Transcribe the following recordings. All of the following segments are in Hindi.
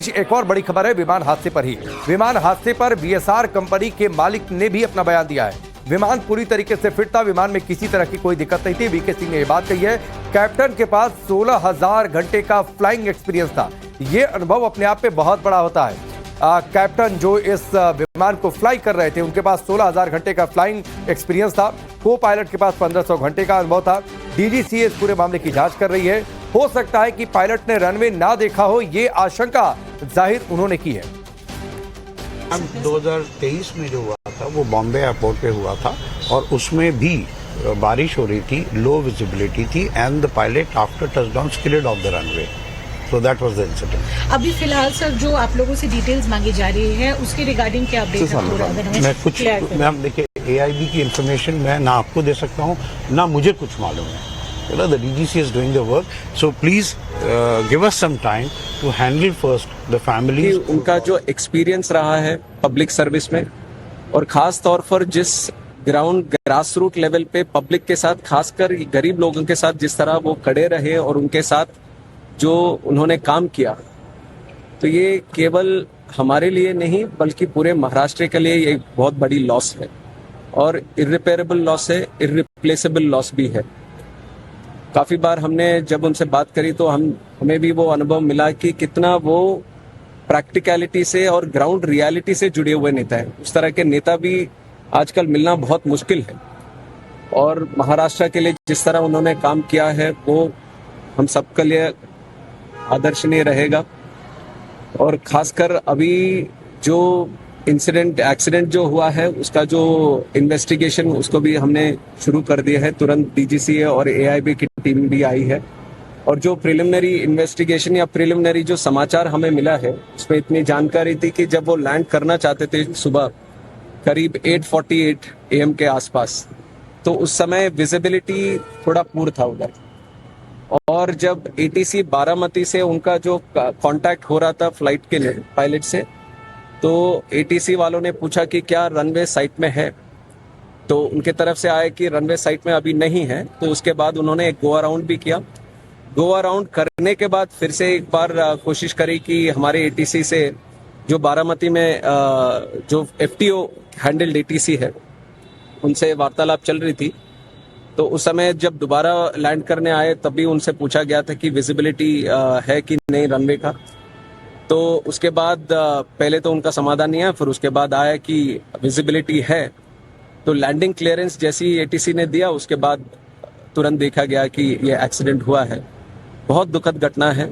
एक और बड़ी खबर है विमान हादसे पर ही। विमान हादसे पर बीएसआर कंपनी के मालिक ने भी अपना बयान दिया है। विमान पूरी तरीके से फिट था, विमान में किसी तरह की कोई दिक्कत नहीं थी। वीके सिंह ने यह बात कही है। कैप्टन के पास 16,000 घंटे का फ्लाइंग एक्सपीरियंस था। ये अनुभव अपने आप में बहुत बड़ा होता है। कैप्टन जो इस विमान को फ्लाई कर रहे थे उनके पास 16,000 घंटे का फ्लाइंग एक्सपीरियंस था। को पायलट के पास 1,500 घंटे का अनुभव था। डीजीसीए इस पूरे मामले की जांच कर रही है। हो सकता है कि पायलट ने रनवे ना देखा हो, ये आशंका जाहिर उन्होंने की है। 2023 में जो हुआ था वो बॉम्बे एयरपोर्ट पे हुआ था और उसमें भी बारिश हो रही थी, लो विजिबिलिटी थी and the pilot after touchdown skidded off the runway. So that was the incident. अभी फिलहाल सर जो आप लोगों से डिटेल्स मांगी जा रही है उसके रिगार्डिंग क्या अपडेट है? मैं देखिए एआईबी की इंफॉर्मेशन मैं ना आपको दे सकता हूँ ना मुझे कुछ मालूम है। The DGC is doing the work, so please give us some time to handle first the families. उनका जो एक्सपीरियंस रहा है पब्लिक सर्विस में और खास तौर पर जिस ग्रास रूट लेवल पे पब्लिक के साथ, खासकर गरीब लोगों के साथ जिस तरह वो खड़े रहे और उनके साथ जो उन्होंने काम किया, तो ये केवल हमारे लिए नहीं बल्कि पूरे महाराष्ट्र के लिए एक बहुत बड़ी लॉस है और इर्रिपेरेबल लॉस है, इर्रिप्लेसेबल लॉस भी है। काफ़ी बार हमने जब उनसे बात करी तो हमें भी वो अनुभव मिला कि कितना वो प्रैक्टिकलिटी से और ग्राउंड रियलिटी से जुड़े हुए नेता हैं। उस तरह के नेता भी आजकल मिलना बहुत मुश्किल है और महाराष्ट्र के लिए जिस तरह उन्होंने काम किया है वो हम सबके लिए आदर्शनीय रहेगा। और खासकर अभी जो एक्सीडेंट जो हुआ है उसका जो इन्वेस्टिगेशन उसको भी हमने शुरू कर दिया है। तुरंत डीजीसीए और एआईबी की टीम भी आई है और जो प्रिलिमिनरी इन्वेस्टिगेशन या प्रिलिमिनरी जो समाचार हमें मिला है उसमें इतनी जानकारी थी कि जब वो लैंड करना चाहते थे सुबह करीब 8:48 AM के आसपास, तो उस समय विजिबिलिटी थोड़ा पुअर था उधर। और जब एटीसी बारामती से उनका जो कांटेक्ट हो रहा था फ्लाइट के लिए पायलट से, तो एटीसी वालों ने पूछा कि क्या रनवे साइट में है, तो उनके तरफ से आया कि रनवे साइट में अभी नहीं है। तो उसके बाद उन्होंने एक गो अराउंड भी किया। गो अराउंड करने के बाद फिर से एक बार कोशिश करी कि हमारे एटीसी से जो बारामती में जो एफटीओ हैंडल्ड एटीसी है उनसे वार्तालाप चल रही थी। तो उस समय जब दोबारा लैंड करने आए तब भी उनसे पूछा गया था कि विजिबिलिटी है कि नहीं रनवे का। तो उसके बाद पहले तो उनका समाधान नहीं आया, फिर उसके बाद आया कि विजिबिलिटी है। तो लैंडिंग क्लियरेंस जैसी एटीसी ने दिया उसके बाद तुरंत देखा गया कि ये एक्सीडेंट हुआ है। बहुत दुखद घटना है,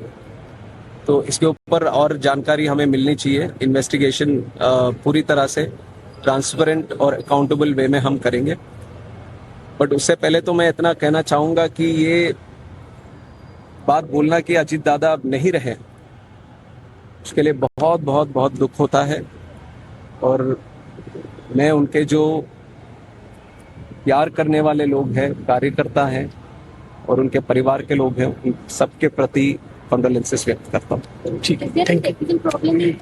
तो इसके ऊपर और जानकारी हमें मिलनी चाहिए। इन्वेस्टिगेशन पूरी तरह से ट्रांसपेरेंट और अकाउंटेबल वे में हम करेंगे। बट उससे पहले तो मैं इतना कहना चाहूँगा कि ये बात बोलना कि अजीत दादा अब नहीं रहे, उसके लिए बहुत बहुत बहुत दुख होता है। और मैं उनके जो प्यार करने वाले लोग हैं, कार्यकर्ता हैं और उनके परिवार के लोग हैं, उन सबके प्रति कंडोलेंसेस व्यक्त करता हूँ। ठीक है, थैंक यू।